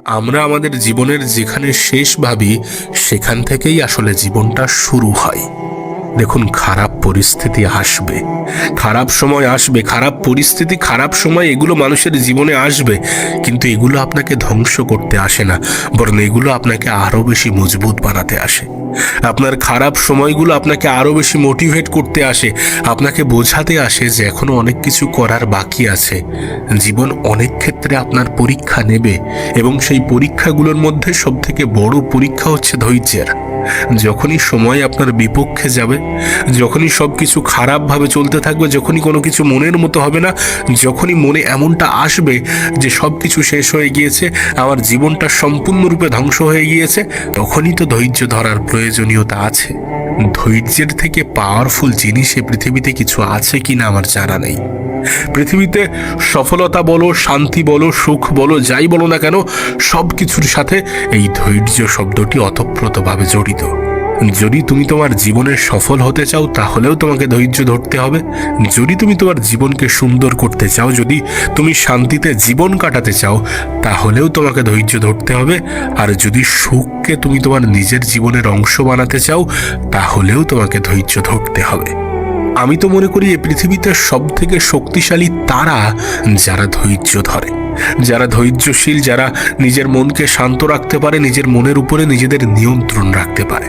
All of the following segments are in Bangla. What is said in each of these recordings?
আমরা আমাদের জীবনের যেখানে শেষ ভাবি সেখান থেকেই আসলে জীবনটা শুরু হয়। দেখুন, খারাপ পরিস্থিতি আসবে, খারাপ সময় আসবে, খারাপ পরিস্থিতি, খারাপ সময়, এগুলো মানুষের জীবনে আসবে, কিন্তু এগুলো আপনাকে ধ্বংস করতে আসে না, বরং এগুলো আপনাকে আরো বেশি মজবুত বানাতে আসে। আপনার খারাপ সময়গুলো আপনাকে আরো বেশি মোটিভেট করতে আসে, আপনাকে বোঝাতে আসে যে এখনো অনেক কিছু করার বাকি আছে। জীবন অনেক ক্ষেত্রে আপনার পরীক্ষা নেবে, এবং সেই পরীক্ষাগুলোর মধ্যে সব থেকে বড় পরীক্ষা হচ্ছে ধৈর্যের। যখনই সময় আপনার বিপক্ষে যাবে, যখনই সব কিছু খারাপভাবে চলতে থাকবে, যখনই কোনো কিছু মনের মতো হবে না, যখনই মনে এমনটা আসবে যে সব কিছু শেষ হয়ে গিয়েছে, আমার জীবনটা সম্পূর্ণরূপে ধ্বংস হয়ে গিয়েছে, তখনই তো ধৈর্য ধরার প্রয়োজনীয়তা আছে। ধৈর্যের থেকে পাওয়ারফুল জিনিস এ পৃথিবীতে কিছু আছে কিনা আমার জানা নেই। পৃথিবীতে সফলতা বলো, শান্তি বলো, সুখ বলো, যাই বলো না কেন, সব কিছুর সাথে এই ধৈর্য শব্দটি ওতপ্রোতভাবে জড়িত। যদি তুমি তোমার জীবনে সফল হতে চাও, তাহলেও তোমাকে ধৈর্য ধরতে হবে। যদি তুমি তোমার জীবনকে সুন্দর করতে চাও, যদি তুমি শান্তিতে জীবন কাটাতে চাও, তাহলেও তোমাকে ধৈর্য ধরতে হবে। আর যদি সুখকে তুমি তোমার নিজের জীবনের অংশ বানাতে চাও, তাহলেও তোমাকে ধৈর্য ধরতে হবে। আমি তো মনে করি এই পৃথিবীতে সব থেকে শক্তিশালী তারা যারা ধৈর্য ধরে, যারা ধৈর্যশীল, যারা নিজের মনকে শান্ত রাখতে পারে, নিজের মনের উপরে নিজেদের নিয়ন্ত্রণ রাখতে পারে।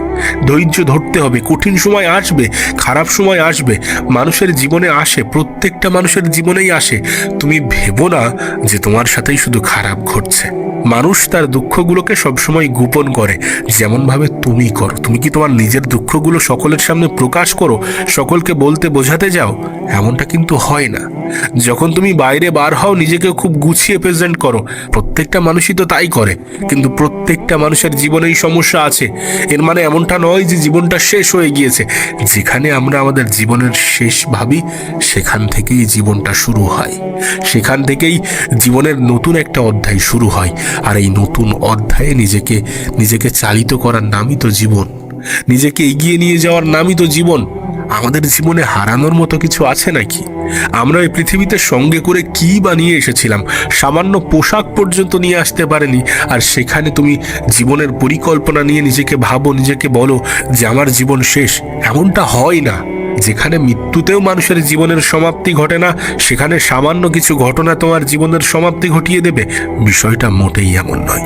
ধৈর্য ধরতে হবে। কঠিন সময় আসবে, খারাপ সময় আসবে, মানুষের জীবনে আসে, প্রত্যেকটা মানুষের জীবনেই আসে। তুমি ভেবো না যে তোমার সাথেই শুধু খারাপ ঘটছে। মানুষ তার দুঃখগুলোকে সবসময় গোপন করে, যেমনভাবে তুমি করো। তুমি কি তোমার নিজের দুঃখগুলো সকলের সামনে প্রকাশ করো, সকলকে বলতে বোঝাতে যাও? এমনটা কিন্তু হয় না। যখন তুমি বাইরে বার হও, নিজেকে খুব গুছিয়ে প্রেজেন্ট করো। প্রত্যেকটা মানুষই তো তাই করে, কিন্তু প্রত্যেকটা মানুষের জীবনেই সমস্যা আছে। এর মানে এমনটা নয় যে জীবনটা শেষ হয়ে গিয়েছে। যেখানে আমরা আমাদের জীবনের শেষ ভাবি, সেখান থেকেই জীবনটা শুরু হয়, সেখান থেকেই জীবনের নতুন একটা অধ্যায় শুরু হয়। আর এই নতুন অধ্যায়ে নিজেকে চালিত করার নামই তো জীবন, নিজেকে এগিয়ে নিয়ে যাওয়ার নামই তো জীবন। আমাদের জীবনে হারানোর মতো কিছু আছে নাকি? আমরা এই পৃথিবীতে সঙ্গে করে কি বানিয়ে এসেছিলাম? সামান্য পোশাক পর্যন্ত নিয়ে আসতে পারেনি, আর সেখানে তুমি জীবনের পরিকল্পনা নিয়ে নিজেকে ভাবো, নিজেকে বলো যে আমার জীবন শেষ। এমনটা হয় না। যেখানে মৃত্যুতেও মানুষের জীবনের সমাপ্তি ঘটে না, সেখানে সামান্য কিছু ঘটনা তোমার জীবনের সমাপ্তি ঘটিয়ে দেবে। বিষয়টা মোটেই এমন নয়।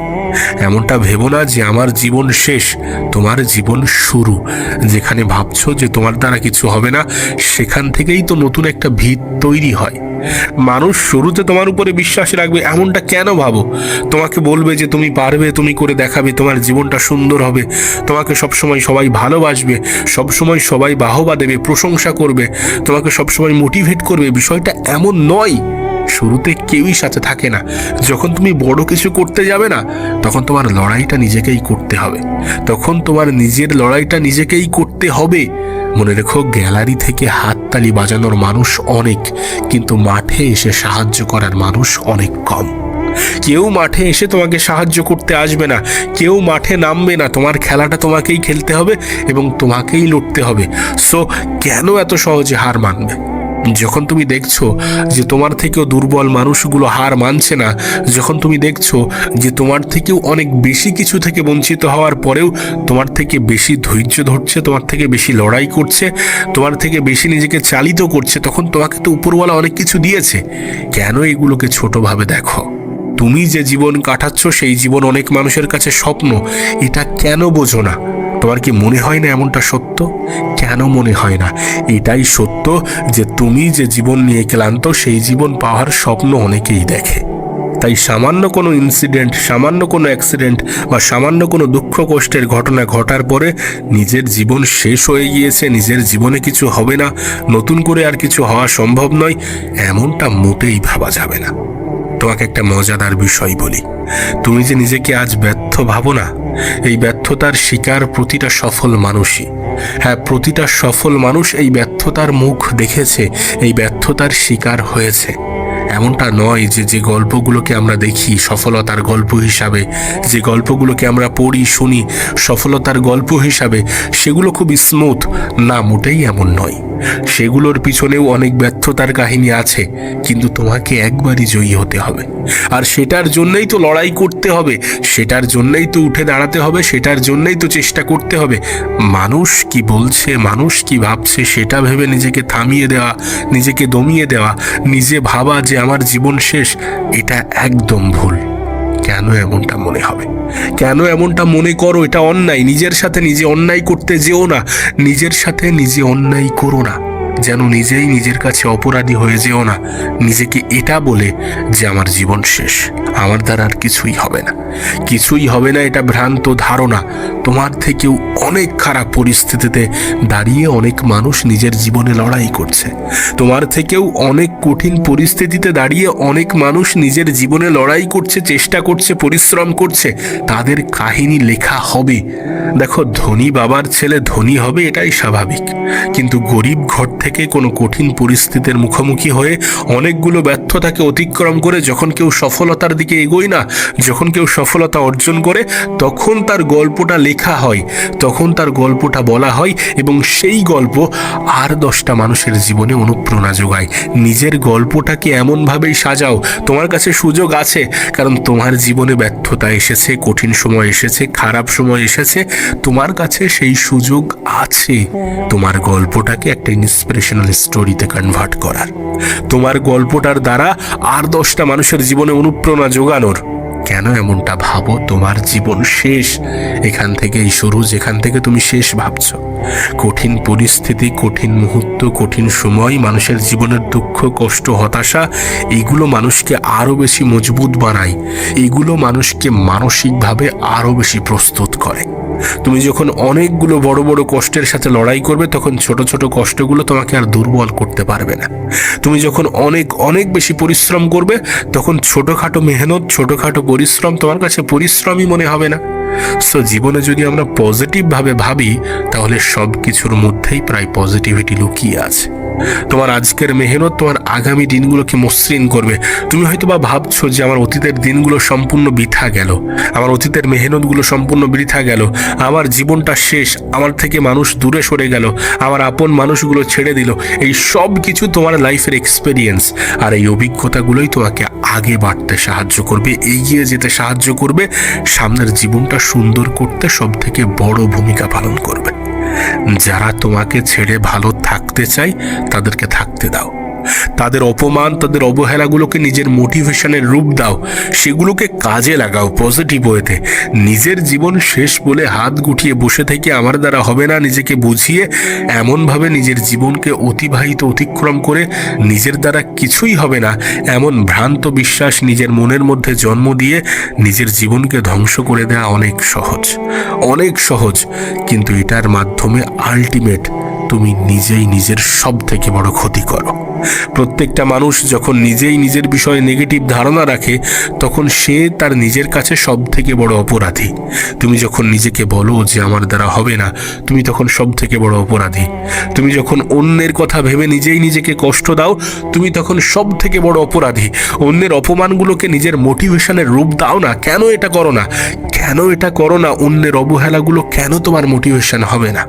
এমনটা ভেবো না যে আমার জীবন শেষ, তোমার জীবন শুরু। যেখানে ভাবছো যে তোমার দ্বারা কিছু হবে না, সেখান থেকেই তো নতুন একটা ভিত তৈরি হয়। মানুষ শুরুতে তোমার উপরে বিশ্বাস রাখবে, এমনটা কেন ভাবো? তোমাকে বলবে যে তুমি পারবে, তুমি করে দেখাবে, তোমার জীবনটা সুন্দর হবে, তোমাকে সবসময় সবাই ভালোবাসবে, সবসময় সবাই বাহবা দেবে, প্রশংসা করবে, তোমাকে সবসময় মোটিভেট করবে। বিষয়টা এমন নয়। শুরুতে কেউই সাথে থাকে না। যখন তুমি বড় কিছু করতে যাবে না, তখন তোমার লড়াইটা নিজেকেই করতে হবে, তখন তোমার নিজের লড়াইটা নিজেকেই করতে হবে। মনে রেখো, গ্যালারি থেকে হাততালি বাজানোর মানুষ অনেক, কিন্তু মাঠে এসে সাহায্য করার মানুষ অনেক কম। কেউ মাঠে এসে তোমাকে সাহায্য করতে আসবে না, কেউ মাঠে নামবে না। তোমার খেলাটা তোমাকেই খেলতে হবে এবং তোমাকেই লড়তে হবে। সো কেন এত সহজে হার মানবে? যখন তুমি দেখছো যে তোমার থেকেও দুর্বল মানুষগুলো হার মানছে না, যখন তুমি দেখছো যে তোমার থেকেও অনেক বেশি কিছু থেকে বঞ্চিত হওয়ার পরেও তোমার থেকে বেশি ধৈর্য ধরছে, তোমার থেকে বেশি লড়াই করছে, তোমার থেকে বেশি নিজেকে চালিত করছে, তখন তোমাকে তো উপরওয়ালা অনেক কিছু দিয়েছে। কেন এগুলোকে ছোটভাবে দেখো? তুমি যে জীবন কাটাচ্ছ, সেই জীবন অনেক মানুষের কাছে স্বপ্ন। এটা কেন বোঝো না? তোমার কি মনে হয় না এমনটা সত্য? কেন মনে হয় না? এটাই সত্য যে তুমি যে জীবন নিয়ে ক্লান্ত, সেই জীবন পাওয়ার স্বপ্ন অনেকেই দেখে। তাই সামান্য কোনো ইনসিডেন্ট, সামান্য কোনো অ্যাক্সিডেন্ট বা সামান্য কোনো দুঃখ কষ্টের ঘটনা ঘটার পরে নিজের জীবন শেষ হয়ে গিয়েছে, নিজের জীবনে কিছু হবে না, নতুন করে আর কিছু হওয়া সম্ভব নয়, এমনটা মোটেই ভাবা যাবে না। তোমাকে একটা মজাদার বিষয় বলি। তুমি যে নিজেকে আজ ব্যর্থ ভাবো না, এই ব্যর্থতার শিকার প্রতিটা সফল মানুষই। হ্যাঁ, প্রতিটা সফল মানুষ এই ব্যর্থতার মুখ দেখেছে, এই ব্যর্থতার শিকার হয়েছে। এমনটা নয় যে যে গল্পগুলোকে আমরা দেখি সফলতার গল্প হিসাবে, যে গল্পগুলোকে আমরা পড়ি শুনি সফলতার গল্প হিসাবে, সেগুলো খুব স্মুথ না, মোটেই এমন নয়। সেগুলোর পিছনেও অনেক ব্যর্থতার কাহিনী আছে, কিন্তু তোমাকে একবারই জয়ী হতে হবে। আর সেটার জন্যই তো লড়াই করতে হবে, সেটার জন্যই তো উঠে দাঁড়াতে হবে, সেটার জন্যই তো চেষ্টা করতে হবে। মানুষ কি বলছে, মানুষ কি ভাবছে সেটা ভেবে নিজেকে থামিয়ে দেওয়া, নিজেকে দমিয়ে দেওয়া, নিজে ভাবা যে আমার জীবন শেষ, এটা একদম ভুল। কেন এমনটা মনে হবে? কেন এমনটা মনে করো? এটা অন্যায়। নিজের সাথে নিজে অন্যায় করতে যেও না, নিজের সাথে নিজে অন্যায় করো না, যেন নিজেই নিজের কাছে অপরাধী হয়ে যেও না। নিজেকে এটা বলে যে আমার জীবন শেষ, আমার দ্বারা আর কিছুই হবে না, কিছুই হবে না, এটা ভ্রান্ত ধারণা। তোমার থেকেও অনেক খারাপ পরিস্থিতিতে দাঁড়িয়ে অনেক মানুষ নিজের জীবনে লড়াই করছে। তোমার থেকেও অনেক কঠিন পরিস্থিতিতে দাঁড়িয়ে অনেক মানুষ নিজের জীবনে লড়াই করছে, চেষ্টা করছে, পরিশ্রম করছে। তাদের কাহিনী লেখা হবে। দেখো, ধনী বাবার ছেলে ধনী হবে এটাই স্বাভাবিক, কিন্তু গরিব ঘর থেকে কোনো কঠিন পরিস্থিতির মুখোমুখি হয়ে অনেকগুলো ব্যর্থতাকে অতিক্রম করে যখন কেউ সফলতার দিকে এগোয় না, যখন কেউ সফলতা অর্জন করে, তখন তার গল্পটা লেখা হয়, তখন তার গল্পটা বলা হয়, এবং সেই গল্প আর 10টা মানুষের জীবনে অনুপ্রেরণা যোগায়। নিজের গল্পটাকে এমনভাবেই সাজাও। তোমার কাছে সুযোগ আছে, কারণ তোমার জীবনে ব্যর্থতা এসেছে, কঠিন সময় এসেছে, খারাপ সময় এসেছে, তোমার কাছে সেই সুযোগ আছে তোমার গল্পটাকে একটা ইন্সপিরেশনাল স্টোরিতে কনভার্ট করার, তোমার গল্পটার দ্বারা আর 10টা মানুষের জীবনে অনুপ্রেরণা যোগানোর। কেন এমনটা ভাবো? তোমার জীবন শেষ এখান থেকেই শুরু, যেখান থেকে তুমি শেষ ভাবছো। কঠিন পরিস্থিতি, কঠিন মুহূর্ত, কঠিন সময়, মানুষের জীবনের দুঃখ, কষ্ট, হতাশা, এগুলো মানুষকে আরো বেশি মজবুত বানায়, এগুলো মানুষকে মানসিকভাবে আরো বেশি প্রস্তুত করে। তুমি যখন অনেকগুলো বড় বড় কষ্টের সাথে লড়াই করবে, তখন ছোট ছোট কষ্টগুলো তোমাকে আর দুর্বল করতে পারবে না। তুমি যখন অনেক অনেক বেশি পরিশ্রম করবে, তখন ছোটখাটো মেহনত, ছোটখাটো পরিশ্রম তোমার কাছে পরিশ্রমই মনে হবে না। সো জীবনে যদি আমরা পজিটিভভাবে ভাবি, তাহলে সব কিছুর মধ্যেই প্রায় পজিটিভিটি লুকিয়ে আছে। তোমার আজকের মেহনত তোমার আগামী দিনগুলোকে মসৃণ করবে। তুমি হয়তো বা ভাবছো যে আমার অতীতের দিনগুলো সম্পূর্ণ বৃথা গেল, আমার অতীতের মেহনতগুলো সম্পূর্ণ বৃথা গেল, আমার জীবনটা শেষ, আমার থেকে মানুষ দূরে সরে গেল, আমার আপন মানুষগুলো ছেড়ে দিল। এই সব কিছু তোমার লাইফের এক্সপেরিয়েন্স, আর এই অভিজ্ঞতাগুলোই তোমাকে আগে বাড়তে সাহায্য করবে, এগিয়ে যেতে সাহায্য করবে, সামনের জীবনটা সুন্দর করতে সব থেকে বড় ভূমিকা পালন করবে। যারা তোমাকে ছেড়ে ভালো থাকতে চায়, তাদেরকে থাকতে দাও। তাদের অপমান, তাদের অবহেলাগুলোকে নিজের মোটিভেশনের রূপ দাও, সেগুলোকে কাজে লাগাও পজিটিভ ওয়েতে। নিজের জীবন শেষ বলে হাত গুটিয়ে বসে থেকে আমার দ্বারা হবে না নিজেকে বুঝিয়ে এমনভাবে নিজের জীবনকে অতিক্রম করে নিজের দ্বারা কিছুই হবে না এমন ভ্রান্ত বিশ্বাস নিজের মনের মধ্যে জন্ম দিয়ে নিজের জীবনকে ধ্বংস করে দেওয়া অনেক সহজ, অনেক সহজ, কিন্তু এটার মাধ্যমে আলটিমেট তুমি নিজেই নিজের সব থেকে বড় ক্ষতি করো। প্রত্যেকটা মানুষ যখন নিজেই নিজের বিষয়ে নেগেটিভ ধারণা রাখে, তখন সে তার নিজের কাছে সব থেকে বড় অপরাধী। তুমি যখন নিজেকে বলো যে আমার দ্বারা হবে না, তুমি তখন সব থেকে বড় অপরাধী। তুমি যখন অন্যের কথা ভেবে নিজেই নিজেকে কষ্ট দাও, তুমি তখন সব থেকে বড় অপরাধী। অন্যের অপমানগুলোকে নিজের মোটিভেশনের রূপ দাও না। কেন এটা করো না? কেন এটা করো না? অন্যের অবহেলাগুলো কেন তোমার মোটিভেশন হবে না?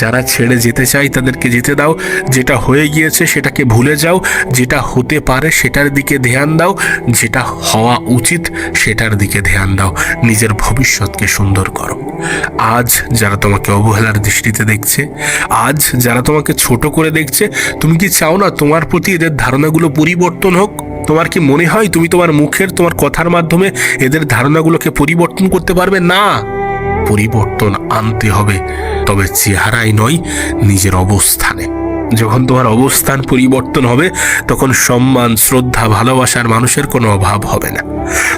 যারা ছেড়ে যেতে চায় তাদেরকে যেতে দাও, যেটা হয়ে গিয়েছে সেটাকে ভুলে যাও, যেটা হতে পারে সেটার দিকে ধ্যান দাও, যেটা হওয়া উচিত সেটার দিকে ধ্যান দাও। নিজের ভবিষ্যৎকে সুন্দর করো। আজ যারা তোমাকে অবহেলার দৃষ্টিতে দেখছে, আজ যারা তোমাকে ছোট করে দেখছে, তুমি কি চাও না তোমার প্রতি এদের ধারণাগুলো পরিবর্তন হোক? তোমার কি মনে হয় তুমি তোমার মুখের, তোমার কথার মাধ্যমে এদের ধারণাগুলোকে পরিবর্তন করতে পারবে? না, পরিবর্তন আনতে হবে, তবে চেহারায় নয়, নিজের অবস্থানে। যখন তোমার অবস্থান পরিবর্তন হবে, তখন সম্মান, শ্রদ্ধা, ভালোবাসার মানুষের কোনো অভাব হবে না।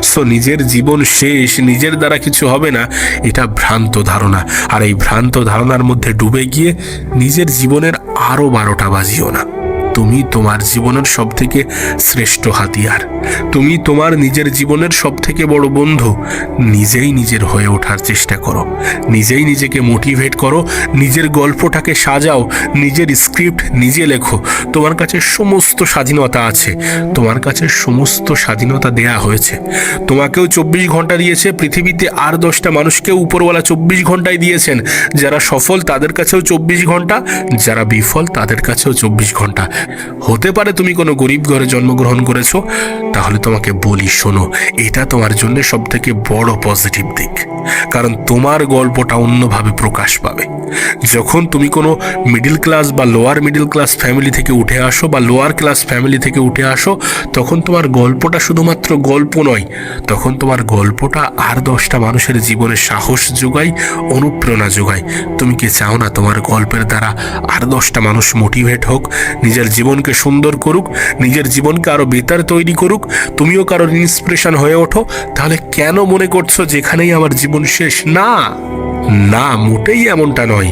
সো নিজের জীবন শেষ, নিজের দ্বারা কিছু হবে না, এটা ভ্রান্ত ধারণা। আর এই ভ্রান্ত ধারণার মধ্যে ডুবে গিয়ে নিজের জীবনের আরো 12টা বাজিও না। তুমি তোমার জীবনের সব থেকে শ্রেষ্ঠ হাতিয়ার। তুমি তোমার নিজের জীবনের সব থেকে বড় বন্ধু। নিজেই নিজের হয়ে ওঠার চেষ্টা করো, নিজেই নিজেকে মোটিভেট করো, নিজের গল্পটাকে সাজাও, নিজের স্ক্রিপ্ট নিজে লেখো। তোমার কাছে সমস্ত স্বাধীনতা আছে, তোমার কাছে সমস্ত স্বাধীনতা দেয়া হয়েছে। তোমাকেও 24 ঘন্টা দিয়েছে, পৃথিবীতে আর 10টা মানুষকেও উপরওয়ালা 24 ঘন্টায় দিয়েছেন। যারা সফল তাদের কাছেও 24 ঘন্টা, যারা বিফল তাদের কাছেও 24 ঘন্টা। হতে পারে তুমি কোনো গরিব ঘরে জন্মগ্রহণ করেছো, তাহলে তোমাকে বলি শোনো, এটা তোমার জন্য সব থেকে বড় পজিটিভ দিক, কারণ তোমার গল্পটা অন্যভাবে প্রকাশ পাবে। যখন তুমি কোনো মিডল ক্লাস বা লোয়ার মিডল ক্লাস ফ্যামিলি থেকে উঠে আসো বা লোয়ার ক্লাস ফ্যামিলি থেকে উঠে আসো, তখন তোমার গল্পটা শুধুমাত্র গল্প নয়, তখন তোমার গল্পটা আর 10টা মানুষের জীবনে সাহস যোগায়, অনুপ্রেরণা যোগায়। তুমি কি চাও না তোমার গল্পের দ্বারা আর 10টা মানুষ মোটিভেট হোক, নিজের জীবনকে সুন্দর করুক, নিজের জীবনকে আরো বেটার তৈরি করুক, তুমিও কারোর ইন্সপিরেশন হয়ে ওঠো? তাহলে কেন মনে করছো যেখানেই আমার জীবন শেষ? না না, মোটেই এমনটা নয়।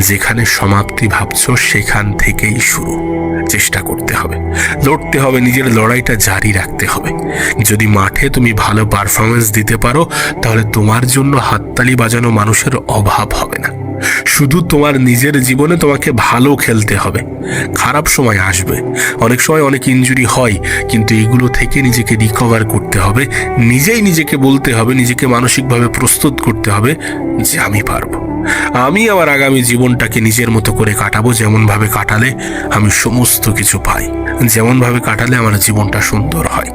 যেখানে সমাপ্তি ভাবছো সেখান থেকেই শুরু। চেষ্টা করতে হবে, লড়তে হবে, নিজের লড়াইটা জারি রাখতে হবে। যদি মাঠে তুমি ভালো পারফরমেন্স দিতে পারো, তাহলে তোমার জন্য হাততালি বাজানো মানুষের অভাব হবে না। শুধু তোমার নিজের জীবনে তোমাকে ভালো খেলতে হবে। খারাপ সময় আসবে, অনেক সময় অনেক ইনজুরি হয়, কিন্তু এগুলো থেকে নিজেকে রিকভার করতে হবে। নিজেই নিজেকে বলতে হবে, নিজেকে মানসিকভাবে প্রস্তুত করতে হবে যে আমি পারবো। আমি আমার আগামী জীবনটাকে নিজের মতো করে কাটাবো, যেমনভাবে কাটালে আমি সমস্ত কিছু পাই, যেমনভাবে কাটালে আমার জীবনটা সুন্দর হয়।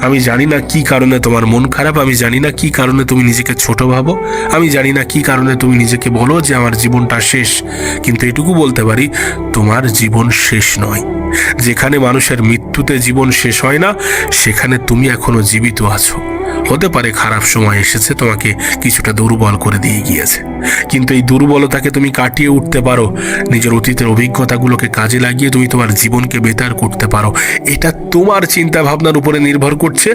আমি জানি না কি কারণে তোমার মন খারাপ, আমি জানি না কি কারণে তুমি নিজেকে ছোট ভাবো, আমি জানি না কি কারণে তুমি নিজেকে বলো যে আমার জীবনটা শেষ, কিন্তু এটুকু বলতে পারি, তোমার জীবন শেষ নয়। যেখানে মানুষের মৃত্যুতে জীবন শেষ হয় না, সেখানে তুমি এখনো জীবিত আছো। হতে পারে খারাপ সময় এসেছে, তোমাকে কিছুটা দুর্বল করে দিয়ে গিয়েছে, কিন্তু এই দুর্বলতাকে তুমি কাটিয়ে উঠতে পারো। নিজের অতীতের অভিজ্ঞতাগুলোকে কাজে লাগিয়ে তুমি তোমার জীবনকে বেটার করতে পারো। এটা তোমার চিন্তা ভাবনার উপরে নির্ভর করছে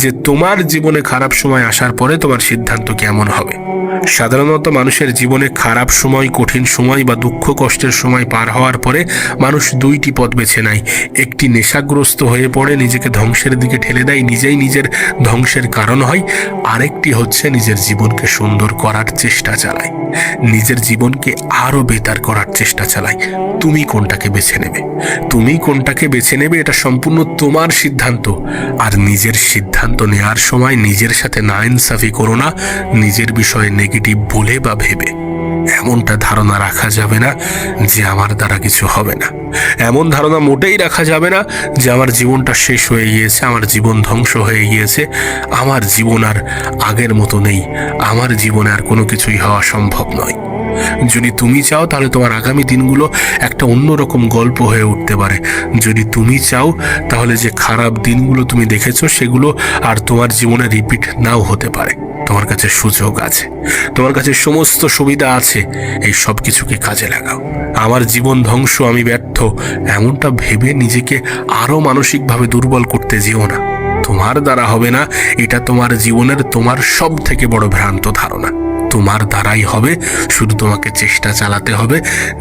যে তোমার জীবনে খারাপ সময় আসার পরে তোমার সিদ্ধান্ত কেমন হবে। সাধারণত মানুষের জীবনে খারাপ সময়, কঠিন সময় বা দুঃখ কষ্টের সময় পার হওয়ার পরে মানুষ 2টি পথ বেছে নেয়। একটি নেশাগ্রস্ত হয়ে পড়ে, নিজেকে ধ্বংসের দিকে ঠেলে দেয়, নিজেই নিজের ধ্বংসের কারণ হয়। আরেকটি হচ্ছে নিজের জীবনকে সুন্দর করার চেষ্টা চালায়, নিজের জীবনকে আরো বেটার করার চেষ্টা চালায়। তুমি কোনটাকে বেছে নেবে? তুমি কোনটাকে বেছে নেবে এটা সম্পূর্ণ তোমার সিদ্ধান্ত। আর নিজের সিদ্ধান্ত নেওয়ার সময় নিজের সাথে নাইনসাফি করো না, নিজের বিষয়ে নেগেটিভ বলে বা ভেবে। এমনটা ধারণা রাখা যাবে না যে আমার দ্বারা কিছু হবে না। এমন ধারণা মোটেই রাখা যাবে না যে আমার জীবনটা শেষ হয়ে গিয়েছে, আমার জীবন ধ্বংস হয়ে গিয়েছে, আমার জীবন আর আগের মতো নেই, আমার জীবনে আর কোনো কিছুই হওয়া সম্ভব নয়। যদি তুমি চাও তাহলে তোমার আগামী দিনগুলো একটা অন্যরকম গল্প হয়ে উঠতে পারে। যদি তুমি চাও তাহলে যে খারাপ দিনগুলো তুমি দেখেছো সেগুলো আর তোমার জীবনে রিপিট নাও হতে পারে। তোমার কাছে সুযোগ আছে, তোমার কাছে সমস্ত সুবিধা আছে, এই সব কিছুকে কাজে লাগাও। আমার জীবন ধ্বংস, আমি ব্যর্থ, এমনটা ভেবে নিজেকে আরো মানসিকভাবে দুর্বল করতে যেও না। তোমার দ্বারা হবে না, এটা তোমার জীবনের তোমার সব থেকে বড় ভ্রান্ত ধারণা। তোমার দ্বারাই হবে, শুধু তোমাকে চেষ্টা চালাতে হবে,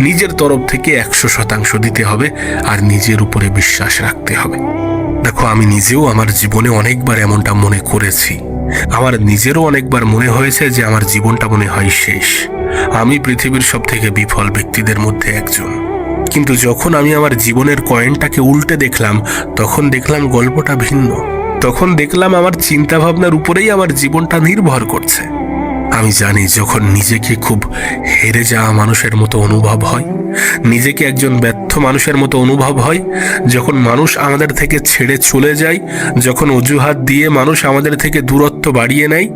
নিজের তরফ থেকে 100% দিতে হবে, আর নিজের উপরে বিশ্বাস রাখতে হবে। দেখো, আমি নিজেও আমার জীবনে অনেকবার এমনটা মনে করেছি। আমার নিজেরও অনেকবার মনে হয়েছে যে আমার জীবনটা মনে হয় শেষ, আমি পৃথিবীর সব থেকে বিফল ব্যক্তিদের মধ্যে একজন। কিন্তু যখন আমি আমার জীবনের কয়েনটাকে উল্টে দেখলাম, তখন দেখলাম গল্পটা ভিন্ন। তখন দেখলাম আমার চিন্তা ভাবনার উপরেই আমার জীবনটা নির্ভর করছে। আমি জানি যখন নিজেকে খুব হেরে যাওয়া মানুষের মতো অনুভব হয়, নিজেকে একজন ব্যর্থ মানুষের মতো অনুভব হয়, যখন মানুষ আমাদের থেকে ছেড়ে চলে যায়, যখন অজুহাত দিয়ে মানুষ আমাদের থেকে দূরত্ব বাড়িয়ে নেয়,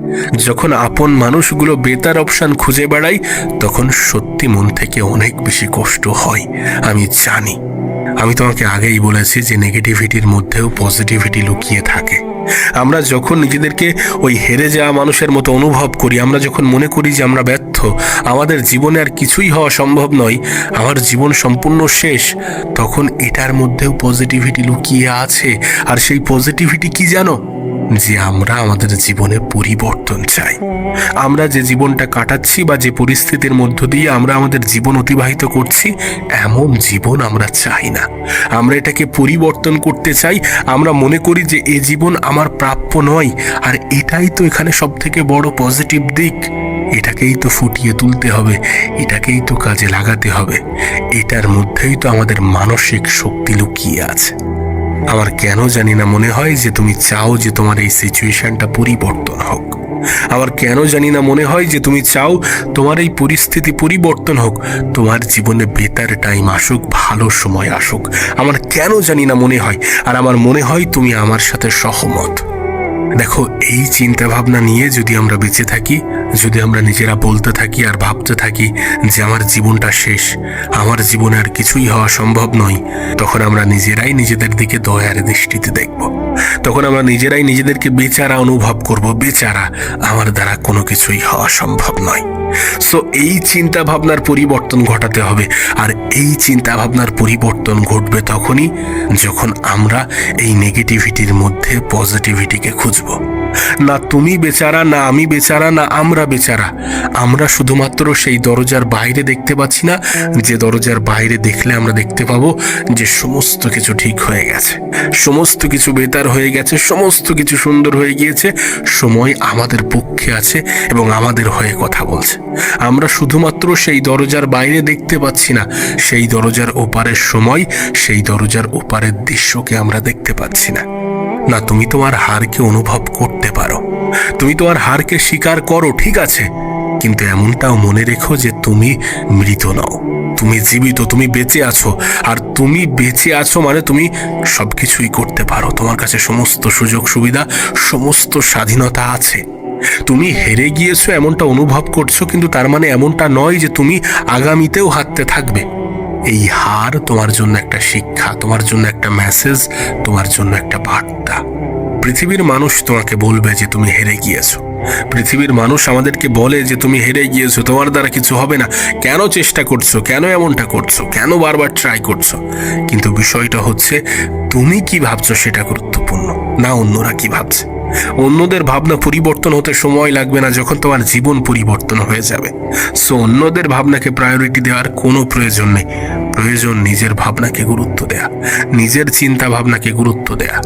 যখন আপন মানুষগুলো বেটার অপশন খুঁজে বেড়ায়, তখন সত্যি মন থেকে অনেক বেশি কষ্ট হয়। আমি জানি, আমি তোমাকে আগেই বলেছি যে নেগেটিভিটির মধ্যেও পজিটিভিটি লুকিয়ে থাকে। আমরা যখন নিজেদেরকে ওই হেরে যাওয়া মানুষের মতো অনুভব করি, আমরা যখন মনে করি যে আমরা ব্যর্থ, অর্থ আমাদের জীবনে আর কিছুই হওয়া সম্ভব নয়, আমার জীবন সম্পূর্ণ শেষ, তখন এটার মধ্যেও পজিটিভিটি লুকিয়ে আছে। আর সেই পজিটিভিটি কি জানো? যে আমরা আমাদের জীবনে পরিবর্তন চাই। আমরা যে জীবনটা কাটাচ্ছি বা যে পরিস্থিতির মধ্য দিয়ে আমরা আমাদের জীবন অতিবাহিত করছি, এমন জীবন আমরা চাই না। আমরা এটাকে পরিবর্তন করতে চাই। আমরা মনে করি যে এই জীবন আমার প্রাপ্য নয়। আর এটাই তো এখানে সব থেকে বড় পজিটিভ দিক। এটাকেই তো ফুটিয়ে তুলতে হবে, এটাকেই তো কাজে লাগাতে হবে। এটার মধ্যেই তো আমাদের মানসিক শক্তি লুকিয়ে আছে। আমার কেন জানি না মনে হয় যে তুমি চাও যে তোমার এই সিচুয়েশনটা পরিবর্তন হোক। আমার কেন জানি না মনে হয় যে তুমি চাও তোমার এই পরিস্থিতি পরিবর্তন হোক, তোমার জীবনে বেটার টাইম আসুক, ভালো সময় আসুক। আমার কেন জানি না মনে হয়, আর আমার মনে হয় তুমি আমার সাথে সহমত। দেখো, এই চিন্তা ভাবনা নিয়ে যদি আমরা বেঁচে থাকি, যদি আমরা নিজেরা বলতে থাকি আর ভাবতে থাকি যে আমার জীবনটা শেষ, আমার জীবনে আর কিছুই হওয়া সম্ভব নয়, তখন আমরা নিজেরাই নিজেদের দিকে দয়ার দৃষ্টিতে দেখব। তখন আমরা নিজেরাই নিজেদেরকে বেচারা অনুভব করব, বেচারা, আমার দ্বারা কোনো কিছুই হওয়া সম্ভব নয়। সো এই চিন্তা ভাবনার পরিবর্তন ঘটাতে হবে। আর এই চিন্তা ভাবনার পরিবর্তন ঘটবে তখনই যখন আমরা এই নেগেটিভিটির মধ্যে পজিটিভিটিকে খুঁজব। না তুমি বেচারা, না আমি বেচারা, না আমরা বেচারা। আমরা শুধুমাত্র সেই দরজার বাইরে দেখতে পাচ্ছি না, যে দরজার বাইরে দেখলে আমরা দেখতে পাবো যে সমস্ত কিছু ঠিক হয়ে গেছে, সমস্ত কিছু বেতার হয়ে গেছে, সমস্ত কিছু সুন্দর হয়ে গিয়েছে। সময় আমাদের পক্ষে আছে এবং আমাদের হয়ে কথা বলছে। আমরা শুধুমাত্র সেই দরজার বাইরে দেখতে পাচ্ছি না, সেই দরজার ওপারের সময়, সেই দরজার ওপারের দৃশ্যকে আমরা দেখতে পাচ্ছি না। না, তুমি তোমার হারকে অনুভব করতে পারো, তুমি তোমার হারকে স্বীকার করো, ঠিক আছে, কিন্তু এমনটাও মনে রেখো যে তুমি মৃত নও, তুমি জীবিত, তুমি বেঁচে আছো। আর তুমি বেঁচে আছো মানে তুমি সবকিছুই করতে পারো। তোমার কাছে সমস্ত সুযোগ সুবিধা, সমস্ত স্বাধীনতা আছে। তুমি হেরে গিয়েছো এমনটা অনুভব করছো, কিন্তু তার মানে এমনটা নয় যে তুমি আগামীতেও হারতে থাকবে। এই হার তোমার জন্য একটা শিক্ষা, তোমার জন্য একটা মেসেজ, তোমার জন্য একটা বার্তা। পৃথিবীর মানুষ তোমাকে বলবে যে তুমি হেরে গিয়েছো। পৃথিবীর মানুষ আমাদেরকে বলে যে তুমি হেরে গিয়েছো, তোমার দ্বারা কিছু হবে না, কেন চেষ্টা করছো, কেন এমনটা করছো, কেন বারবার ট্রাই করছো। কিন্তু বিষয়টা হচ্ছে তুমি কি ভাবছো সেটা গুরুত্বপূর্ণ, না অন্যরা কি ভাবছে। অন্যদের ভাবনা পরিবর্তন হতে সময় লাগবে না যখন তোমার জীবন পরিবর্তন হয়ে যাবে। সো অন্যদের ভাবনাকে প্রায়োরিটি দেওয়ার কোনো প্রয়োজন নেই। প্রয়োজন নিজের ভাবনাকে গুরুত্ব দেয়া, নিজের চিন্তা ভাবনাকে গুরুত্ব দেয়া।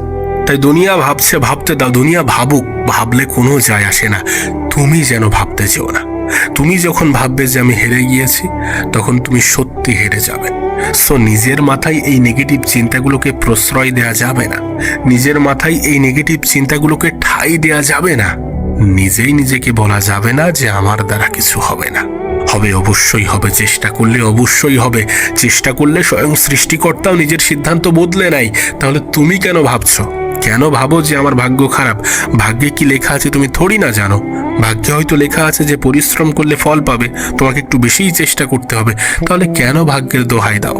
তাই দুনিয়া ভাবছে, ভাবতে দাও, দুনিয়া ভাবুক, ভাবলে কোনো যায় আসে না। তুমি যেন ভাবতে চেও না। তুমি যখন ভাববে যে আমি হেরে গিয়েছি, তখন তুমি সত্যি হেরে যাবে। সো নিজের মাথায় এই নেগেটিভ চিন্তাগুলোকে প্রশ্রয় দেওয়া যাবে না, নিজের মাথায় এই নেগেটিভ চিন্তাগুলোকে ঠাঁই দেওয়া যাবে না। নিজেই নিজেকে বলা যাবে না যে আমার দ্বারা কিছু হবে না। হবে, অবশ্যই হবে। চেষ্টা করলে অবশ্যই হবে। চেষ্টা করলে স্বয়ং সৃষ্টিকর্তাও নিজের সিদ্ধান্ত বদলে নেয়। তাহলে তুমি কেন ভাবছো? কেন ভাবো যে আমার ভাগ্য খারাপ? ভাগ্যে কি লেখা আছে তুমি থোড়ি না জানো। ভাগ্যে হয়তো লেখা আছে যে পরিশ্রম করলে ফল পাবে, তোমাকে একটু বেশিই চেষ্টা করতে হবে। তাহলে কেন ভাগ্যের দোহাই দাও?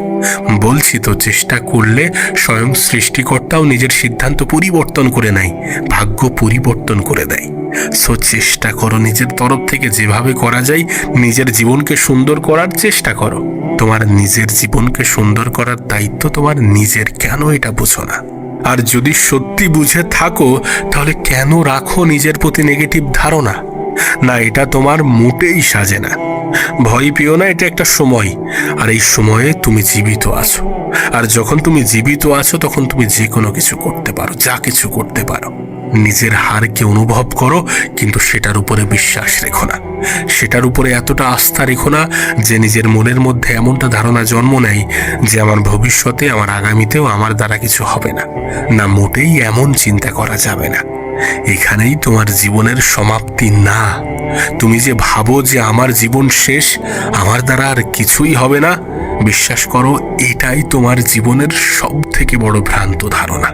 বলছি তো, চেষ্টা করলে স্বয়ং সৃষ্টিকর্তাও নিজের সিদ্ধান্ত পরিবর্তন করে নেয়, ভাগ্য পরিবর্তন করে দেয়। সো চেষ্টা করো নিজের তরফ থেকে, যেভাবে করা যায় নিজের জীবনকে সুন্দর করার চেষ্টা করো। তোমার নিজের জীবনকে সুন্দর করার দায়িত্ব তোমার নিজের, কেন এটা বুঝো না? আর যদি সত্যি বুঝে থাকো, তাহলে কেন রাখো নিজের প্রতি নেগেটিভ ধারণা? না, এটা তোমার মোটেই সাজে না। ভয় পেও না, এটা একটা সময়। আর এই সময়ে তুমি জীবিত আছো। আর যখন তুমি জীবিত আছো, তখন তুমি যে কোনো কিছু করতে পারো, যা কিছু করতে পারো। নিজের হারকে অনুভব করো, কিন্তু সেটার উপরে বিশ্বাস রেখো না, সেটার উপরে এতটা আস্থা রেখো না যে নিজের মনের মধ্যে এমনটা ধারণা জন্ম নেয় যে আমার ভবিষ্যতে, আমার আগামীতেও আমার দ্বারা কিছু হবে না। না, মোটেই এমন চিন্তা করা যাবে না। এখানেই তোমার জীবনের সমাপ্তি না। তুমি যে ভাবো যে আমার জীবন শেষ, আমার দ্বারা আর কিছুই হবে না, বিশ্বাস করো, এটাই তোমার জীবনের সব থেকে বড় ভ্রান্ত ধারণা।